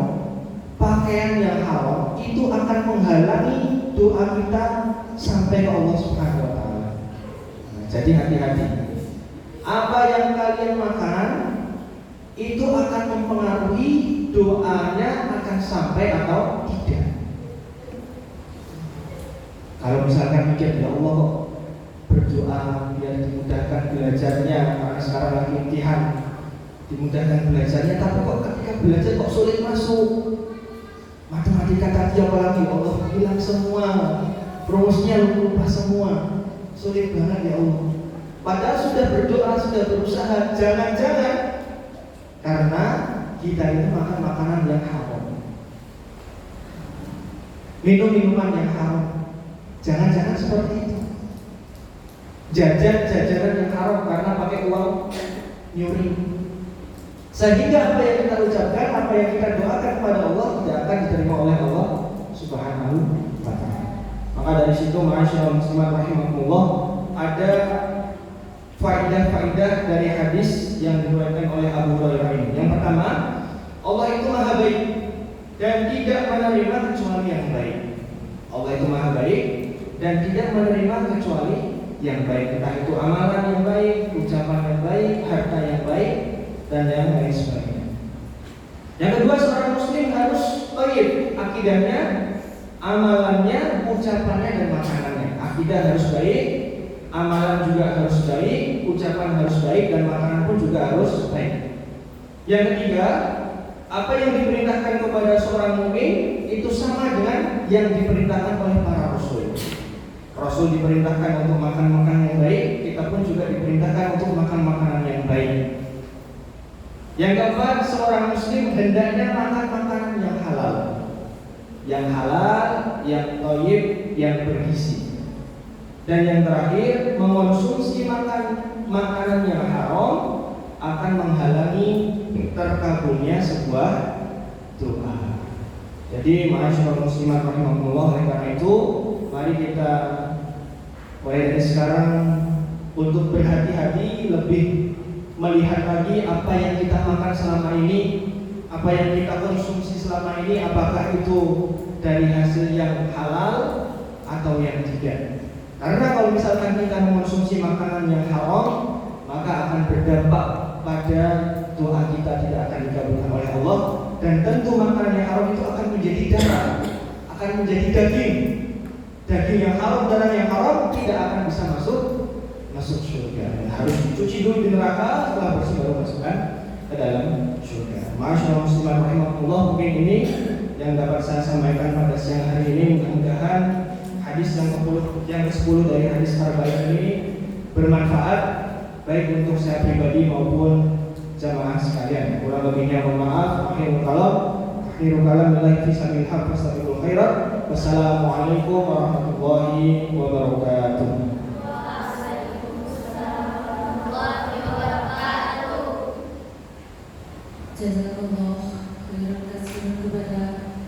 pakaian yang haram itu akan menghalangi doa kita sampai ke Allah Subhanahu wa taala. Jadi hati-hati. Apa yang kalian makan itu akan mempengaruhi doanya akan sampai atau tidak. Kalau misalkan mikir, ya Allah kok berdoa biar dimudahkan belajarnya, karena sekarang lagi imtihan, dimudahkan belajarnya, tapi kok ketika belajar kok sulit masuk. Matematika tadi apalagi Allah bilang semua, rumusnya lupa semua, sulit banget ya Allah. Padahal sudah berdoa, sudah berusaha, jangan-jangan karena kita itu makan makanan yang haram, minum minuman yang haram, jangan-jangan seperti itu. Jajanan yang haram karena pakai uang nyuri. Sehingga apa yang kita ucapkan, apa yang kita doakan kepada Allah tidak akan diterima oleh Allah Subhanahu wa taala. Maka dari situ, ma'asyiral muslimin rahimakumullah, ada faidah-faidah dari hadis yang diriwayatkan oleh Abu Hurairah ini. Yang pertama, Allah itu maha baik dan tidak menerima kecuali yang baik. Allah itu maha baik dan tidak menerima kecuali yang baik. Entah itu amalan yang baik, ucapan yang baik, harta yang baik, dan yang lain sebagainya. Yang kedua, seorang muslim harus thayyib akidahnya, amalannya, ucapannya, dan makanannya. Akidah harus baik, amalan juga harus baik, ucapan harus baik, dan makanan pun juga harus baik. Yang ketiga, apa yang diperintahkan kepada seorang mukmin itu sama dengan yang diperintahkan oleh para rasul. Rasul diperintahkan untuk makan makanan yang baik, kita pun juga diperintahkan untuk makan makanan yang baik. Yang keempat, seorang muslim hendaknya makan makanan yang halal, yang thayyib, yang bergizi. Dan yang terakhir, mengonsumsi makanan yang haram akan menghalangi terkabulnya sebuah doa. Jadi, ma'asyiral muslimat rahimakumullah, oleh karena itu, mari kita mulai dari sekarang untuk berhati-hati, lebih melihat lagi apa yang kita makan selama ini, apa yang kita konsumsi selama ini, apakah itu dari hasil yang halal atau yang tidak. Karena kalau misalkan kita mengonsumsi makanan yang haram, maka akan berdampak pada doa kita tidak akan dikabulkan oleh Allah. Dan tentu makanan yang haram itu akan menjadi darah, akan menjadi daging. Daging yang haram, darah yang haram tidak akan bisa masuk surga. Harus dicuci dulu di neraka, setelah bersih baru masukkan ke dalam surga. Masyaallah muslimat rahimakumullah, mungkin ini yang dapat saya sampaikan pada siang hari ini. Mudah-mudahan hadis yang ke-10 dari hadis Arba'in ini bermanfaat baik untuk saya pribadi maupun jamaah sekalian. Kurang lebihnya mohon maaf. Akhirul kalam billahi fi sabilillah fastabiqul khairat. Wassalamualaikum warahmatullahi wabarakatuh. Jazakallah khairan katsiran kepada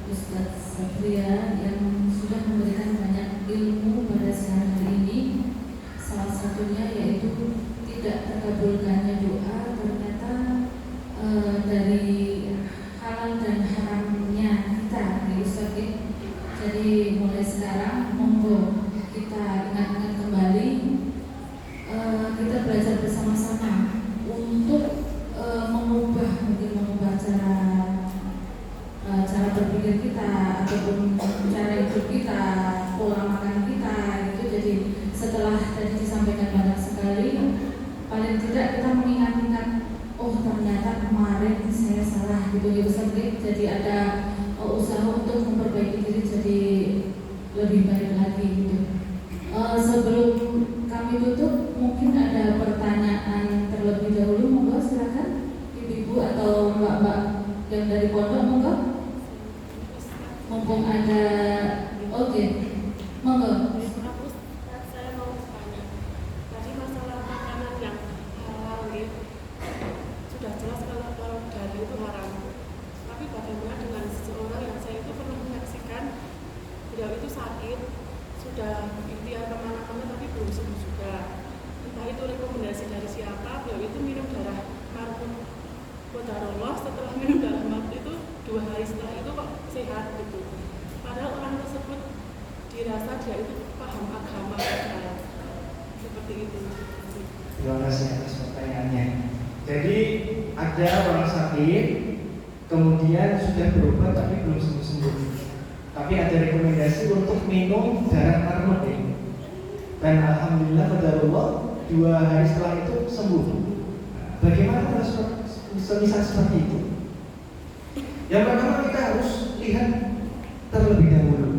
Ustaz Safria yang sudah memberikan banyak ilmu pada siang hari ini. Salah satunya yaitu tidak terkabulkannya doa ternyata dari halal dan haramnya kita di Ustaz. Jadi mulai sekarang monggo kita ingat-ingat kembali, kita belajar bersama-sama untuk mengubah cara berpikir kita ataupun cara hidup kita, pola makan kita gitu. Jadi setelah tadi disampaikan banyak sekali, paling tidak kita mengingat-ingat, oh ternyata kemarin saya salah gitu ya Ustaz. Jadi ada usaha untuk memperbaiki diri jadi lebih baik lagi gitu. Sebelum kami tutup, mungkin ada pertanyaan terlebih dahulu, monggo silakan ibu-ibu atau mbak-mbak yang dari pondok, monggo. Mumpung ada, oke, monggo. Saya mau bertanya, tadi masalah makanan yang halal gitu, sudah jelas kalau daging itu haram. Tapi bagaimana dengan seseorang yang saya itu pernah menyaksikan beliau itu sakit, sudah ikhtiar kemana-mana tapi belum sembuh juga. Entah itu rekomendasi dari siapa, beliau itu minum darah marhum Qadarullah. Setelah minum darah marhum itu 2 hari setelah itu kok sehat gitu. Padahal orang tersebut dirasa dia itu paham agama seperti itu. Terima kasih atas pertanyaannya. Jadi ada orang sakit, kemudian sudah berobat tapi belum sembuh-sembuh. Tapi ada rekomendasi untuk minum darah marmut ini. Dan alhamdulillah qadarullah 2 hari setelah itu sembuh. Bagaimana kalau semisal seperti itu? Yang pertama kita harus lihat terlebih dahulu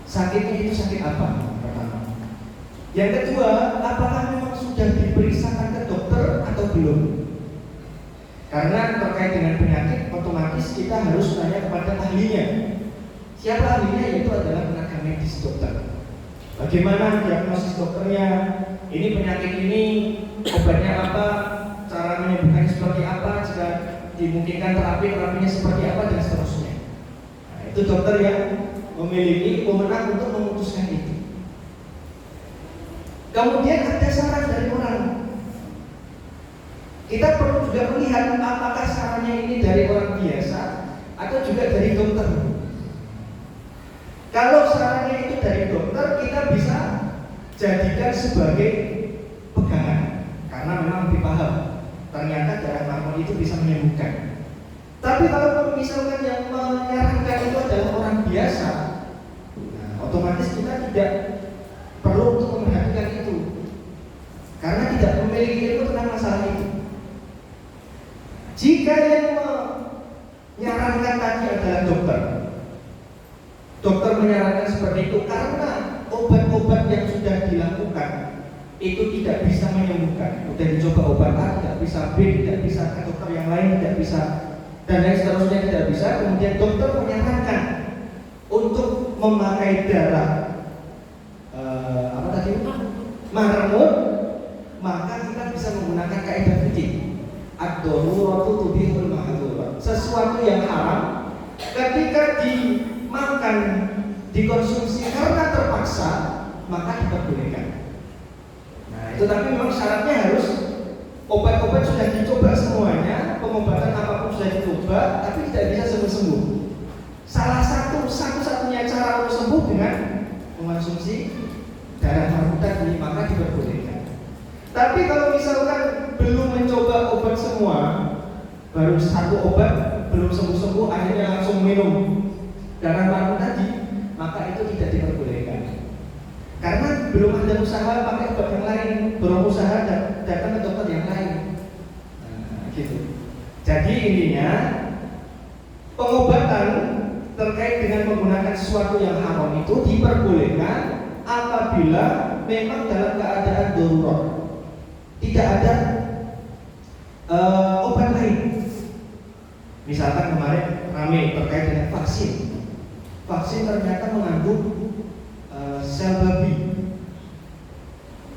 sakitnya itu sakit apa pertama. Yang kedua, apakah memang sudah diperiksakan ke dokter atau belum? Karena terkait dengan penyakit, otomatis kita harus tanya kepada ahlinya. Siapa ahlinya? Yaitu adalah tenaga medis, dokter. Bagaimana diagnosis dokternya? Ini penyakit ini obatnya apa? Cara menyembuhkannya seperti apa? Jika dimungkinkan terapinya seperti apa dan seterusnya. Nah, itu dokter yang memiliki wewenang untuk memutuskan itu. Kemudian ada saran dari Kita perlu juga melihat apakah sarannya ini dari orang biasa atau juga dari dokter. Kalau sarannya itu dari dokter, kita bisa jadikan sebagai pegangan karena memang lebih paham. Ternyata darah marmon itu bisa menyembuhkan. Tapi kalau misalkan yang menyarankan itu adalah orang biasa, nah, otomatis kita tidak perlu untuk memperhatikan itu karena tidak memiliki ilmu tentang masalah itu. Jika yang menyarankan tadi adalah dokter, dokter menyarankan seperti itu karena obat-obat yang sudah dilakukan itu tidak bisa menyembuhkan. Sudah dicoba obat A tidak bisa, B tidak bisa, ke dokter yang lain tidak bisa, dan lain seterusnya tidak bisa. Kemudian dokter menyarankan untuk memakai darah marmut, maka kita bisa menggunakan kaidah fikih ad-daruratu tubihul mahdzurat. Sesuatu yang haram ketika dimakan, dikonsumsi karena terpaksa, maka diperbolehkan. Nah, itu tapi memang syaratnya harus obat-obat sudah dicoba semuanya, pengobatan apapun sudah dicoba, tapi tidak bisa sembuh-sembuh. Salah satu-satunya cara untuk sembuh dengan mengonsumsi darah marmut tadi, maka diperbolehkan. Tapi kalau misalkan belum mencoba obat semua, baru satu obat belum sembuh-sembuh, akhirnya langsung minum darah marmut tadi, maka itu tidak diperbolehkan. Karena belum ada usaha pakai obat yang lain, belum usaha datang ke dokter yang lain. Nah, gitu. Jadi intinya pengobatan terkait dengan menggunakan sesuatu yang haram itu diperbolehkan apabila memang dalam keadaan darurat, tidak ada obat lain. Misalkan kemarin ramai terkait dengan vaksin. Vaksin ternyata mengandung sel babi.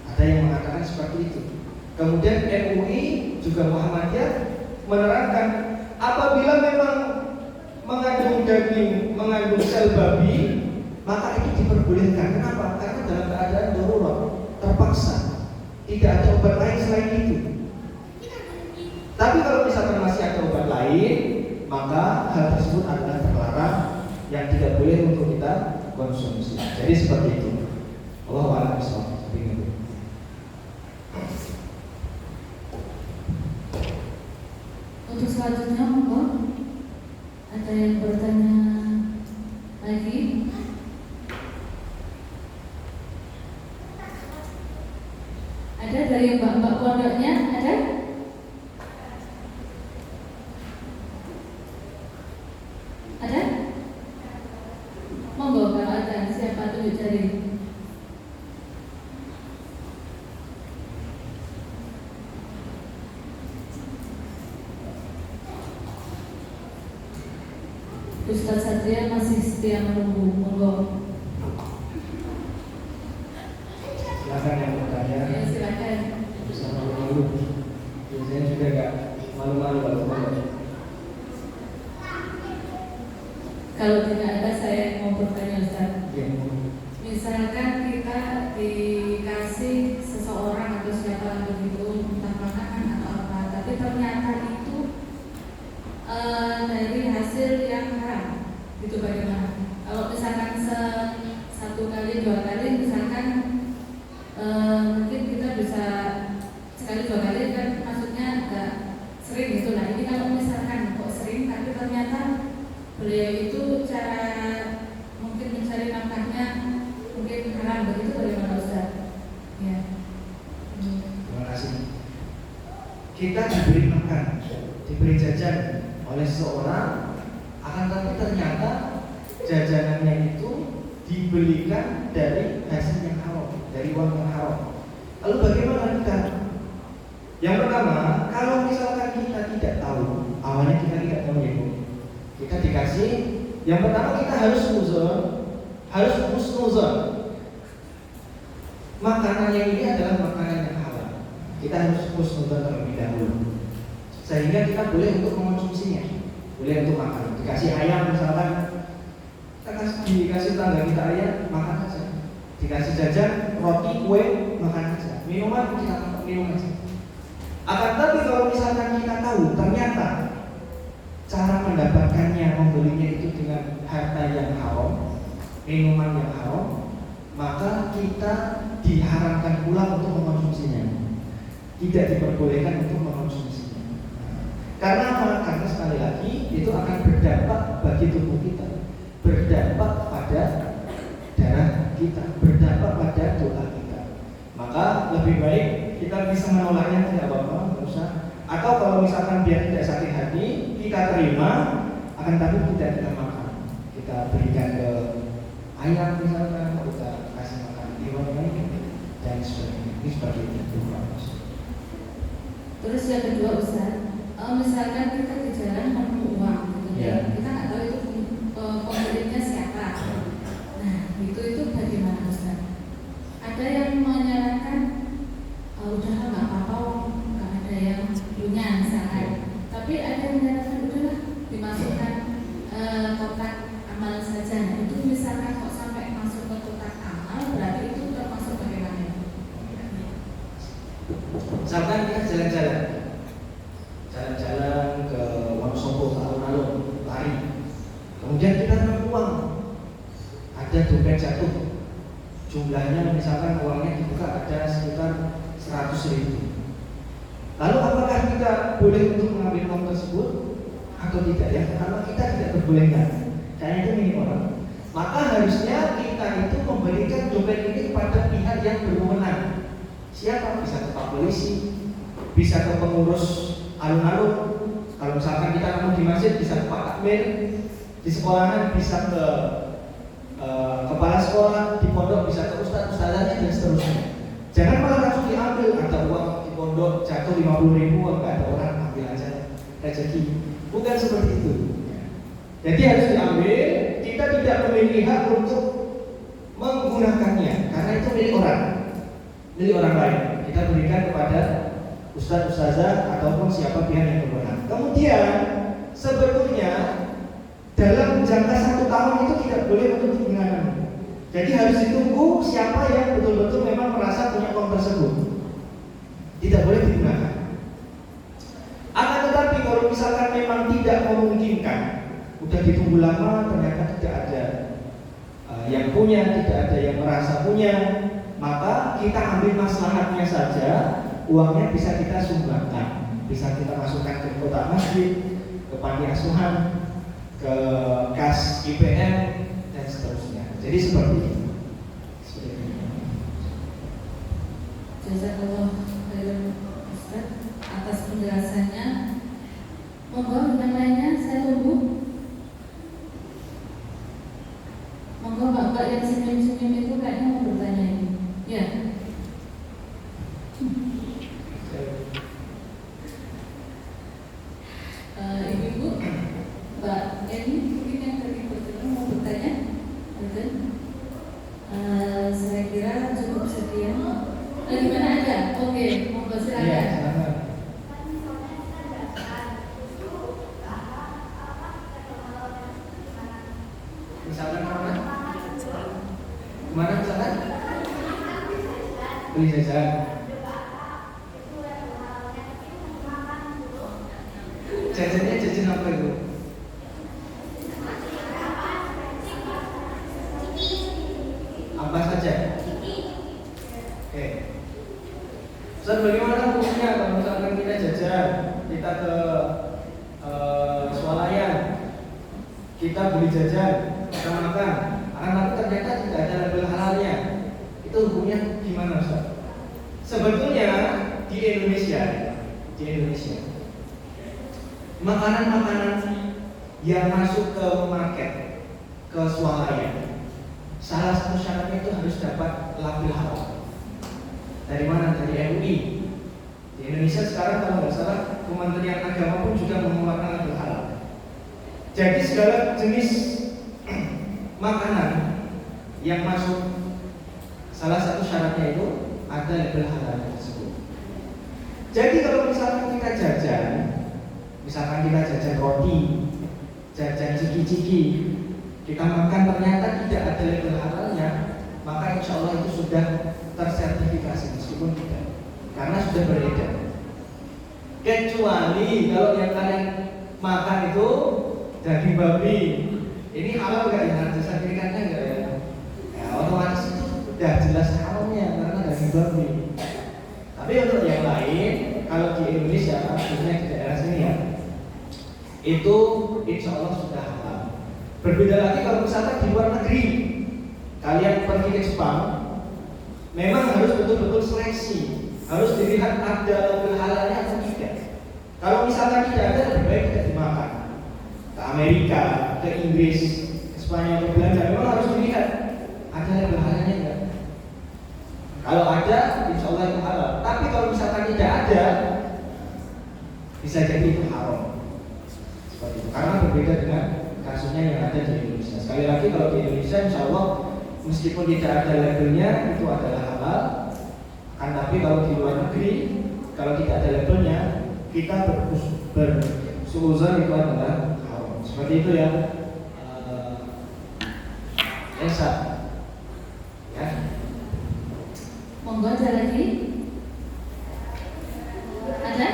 Ada yang mengatakan seperti itu. Kemudian MUI juga Muhammadiyah menerangkan apabila memang mengandung daging, mengandung sel babi, maka itu diperbolehkan. Kenapa? Karena dalam keadaan darurat, terpaksa, tidak ada obat lain selain itu. Tapi kalau misalkan masih ada obat lain, maka hal tersebut adalah terlarang, yang tidak boleh untuk kita konsumsi. Jadi seperti itu. Allahu a'lam bishawab. Untuk selanjutnya, monggo. Ada yang bertanya lagi? Ada dari mbak-mbak pondoknya? Ada? Ada? Monggo kalau ada, siapa tunjuk jari. Ustaz Satria masih setia menunggu, monggo. Silakan yang bertanya. Ya, silakan. Bisa malu-malu. Biasanya juga gak malu-malu kalau ngomong. Kalau tidak ada, saya mau bertanya, Ustaz. Ya. Misalkan kita dikasih seseorang atau siapa begitu, entah makanan atau apa, tapi ternyata itu dari hasil yang haram, itu bagaimana? Kalau misalkan satu kali, dua kali, misalkan mungkin kita bisa sekali dua kali kan, maksudnya agak sering gitu. Nah, ini kalau misalkan kok sering, tapi ternyata beliau itu cara mungkin mencari nafkahnya mungkin haram, begitu bagaimana Ustaz? Ya. Terima kasih. Kita diberi makan, diberi jajan oleh seseorang, akan tapi ternyata jajanannya itu dibelikan dari hasil yang haram, dari uang yang haram. Lalu bagaimana kita? Yang pertama, kalau misalkan kita tidak tahu, awalnya kita tidak tahu ya, kita dikasih, yang pertama kita harus husnuzon. Makanan yang ini adalah makanan yang halal. Kita harus husnuzon terlebih dahulu, sehingga kita boleh untuk mengonsumsinya, boleh untuk makan. Dikasih ayam misalkan, dikasih tangga kita ayam, makan saja. Dikasih jajan, roti, kue, makan saja. Minuman kita minum saja. Akan tapi kalau misalkan tahu ternyata cara mendapatkannya, membelinya itu dengan harta yang haram, minuman yang haram, maka kita diharamkan pula untuk mengkonsumsinya. Tidak diperbolehkan untuk mengkonsumsinya. Karena apa? Karena sekali lagi itu akan berdampak bagi tubuh kita, berdampak pada darah kita, berdampak pada doa kita. Maka lebih baik kita bisa menolaknya, tidak apa-apa, nggak usah. Atau kalau misalkan biar tidak sakit hati, kita terima, akan tapi tidak kita makan. Kita berikan ke ayam misalkan, kita kasih makan hewan lain dan sebagainya. Ini seperti itu. Terus yang kedua Ustaz, misalkan kita di jalan nemu uang, gitu Ya. kita nggak tahu itu pembelinya siapa. Nah, itu bagaimana Ustaz? Ada yang menyarankan, udahlah nggak apa-apa, nggak ada yang punya misalkan. Tapi ada yang menyarankan udahlah dimasukkan kotak amal saja. Nah, itu misalkan kok sampai masuk ke kotak amal, berarti itu termasuk bagaimana? Misalkan kita jalan-jalan ke Wonosobo, ke alun-alun, lari. Kemudian kita nemu uang, ada dompet jatuh. Jumlahnya misalkan uangnya dibuka ada sekitar 100.000. Lalu apakah kita boleh untuk mengambil uang tersebut atau tidak ya? Karena kita tidak diperbolehkan, karena itu milik orang. Maka harusnya kita itu memberikan dompet ini kepada pihak yang berwenang. Siapa? Bisa ke Pak Polisi, bisa ke pengurus alun-alun. Kalau misalkan kita mau di masjid, bisa ke Pak Takmir. Di sekolahan bisa ke kepala sekolah, di pondok bisa ke ustaz-ustazahnya dan seterusnya. Jangan malah langsung diambil, ada uang di pondok jatuh 50.000, nggak ada orang, ambil aja rezeki. Bukan seperti itu. Jadi harus diambil. Kita tidak memiliki hak untuk menggunakannya karena itu milik orang lain. Kita berikan kepada ustaz-ustazah ataupun siapa pihak yang berwenang. Kemudian sebetulnya dalam jangka 1 tahun itu tidak boleh untuk digunakan. Jadi harus ditunggu siapa yang betul-betul memang merasa punya uang tersebut. Tidak boleh digunakan. Akan tetapi kalau misalkan memang tidak memungkinkan, udah ditunggu lama ternyata tidak ada yang punya, tidak ada yang merasa punya, maka kita ambil maslahatnya saja, uangnya bisa kita sumbangkan, bisa kita masukkan ke kotak masjid, ke panti asuhan, ke kas IPM dan seterusnya. Jadi seperti itu. Jazakallah khairan Ustaz atas penjelasannya. Monggo yang lainnya saya tunggu. Monggo Bapak yang senyum-senyum itu kayaknya mau bertanya ini. Ya. Ibu-ibu, Mbak Eni mungkin yang tadi bertanya mau bertanya, betul? Saya kira cukup sekian. Gimana aja? Oke, monggo silakan. Ya, silakan. Misalkan mana? Kemana misalkan? Beli jajan. Jajannya jajan apa itu? Apa saja? Oke. Ustaz, bagaimana hukumnya kalau misalkan kita jajan, kita ke swalayan, kita beli jajan, kita makan, akan tapi ternyata tidak ada label halalnya, itu hukumnya gimana Ustaz? Sebetulnya di Indonesia, makanan-makanan yang masuk ke market, ke swalayan, salah satu syaratnya itu harus dapat label halal. Dari mana? Dari MUI. Di Indonesia sekarang kalau nggak salah Kementerian Agama pun juga mengeluarkan label halal. Jadi segala jenis makanan yang masuk, salah satu syaratnya itu ada label halal tersebut. Jadi kalau misalkan kita jajan, misalkan kita jajan roti, jajan ciki-ciki, kita makan ternyata tidak ada label halalnya, maka insya Allah itu sudah tersertifikasi meskipun tidak, karena sudah beredar. Kecuali kalau yang kalian makan itu daging babi. Ini halal nggak ya? Harus sertifikatnya nggak ya? Ya otomatis itu udah jelas haramnya karena daging babi. Tapi untuk yang lain, kalau di Indonesia, khususnya di daerah sini ya, itu insya Allah sudah halal. Berbeda lagi kalau misalkan di luar negeri, kalian pergi ke Jepang, memang harus betul-betul seleksi, harus dilihat ada label halalnya atau tidak. Kalau misalkan tidak ada, lebih baik tidak dimakan. Ke Amerika, ke Inggris, ke Spanyol, ke Belanda, memang harus dilihat ada label halalnya enggak. Kalau ada, insya Allah itu halal. Tapi kalau misalkan tidak ada, bisa jadi itu haram. Seperti itu. Karena berbeda dengan kasusnya yang ada di Indonesia. Sekali lagi kalau di Indonesia, insya Allah meskipun tidak ada labelnya itu adalah halal. Kan tapi kalau di luar negeri, kalau tidak ada labelnya, kita bersuuzon itu adalah haram. Seperti itu ya. Esa. Ya. Monggo ada lagi? Ada?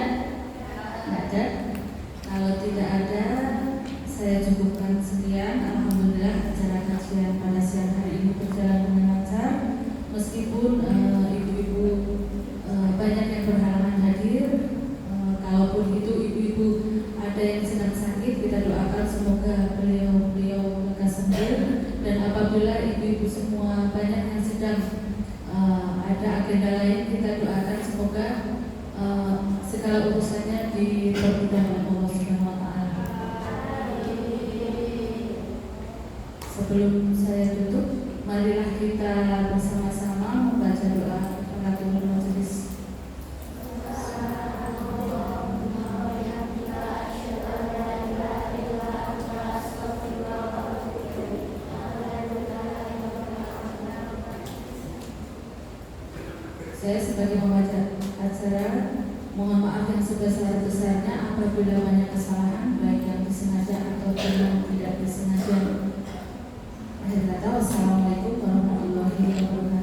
Nggak ada? Kalau tidak ada, saya cukupkan sekian. Alhamdulillah acara kajian pada siang hari ini berjalan dengan lancar. Meskipun ibu-ibu banyak yang berhalangan hadir, kalaupun itu ibu-ibu ada yang sedang sakit, kita doakan semoga beliau lekas sembuh. Dan apabila ibu-ibu semua banyak yang sedang ada agenda lain, kita doakan semoga segala urusannya dipermudah oleh Allah Subhanahu wa taala. Sebelum saya tutup, marilah kita bersama-sama membaca doa kafaratul majelis. Saya sebagai pembaca acara mohon maaf yang sebesar-besarnya apabila banyak kesalahan baik yang disengaja ataupun yang tidak disengaja. Akhir kata, wassalamualaikum warahmatullahi wabarakatuh.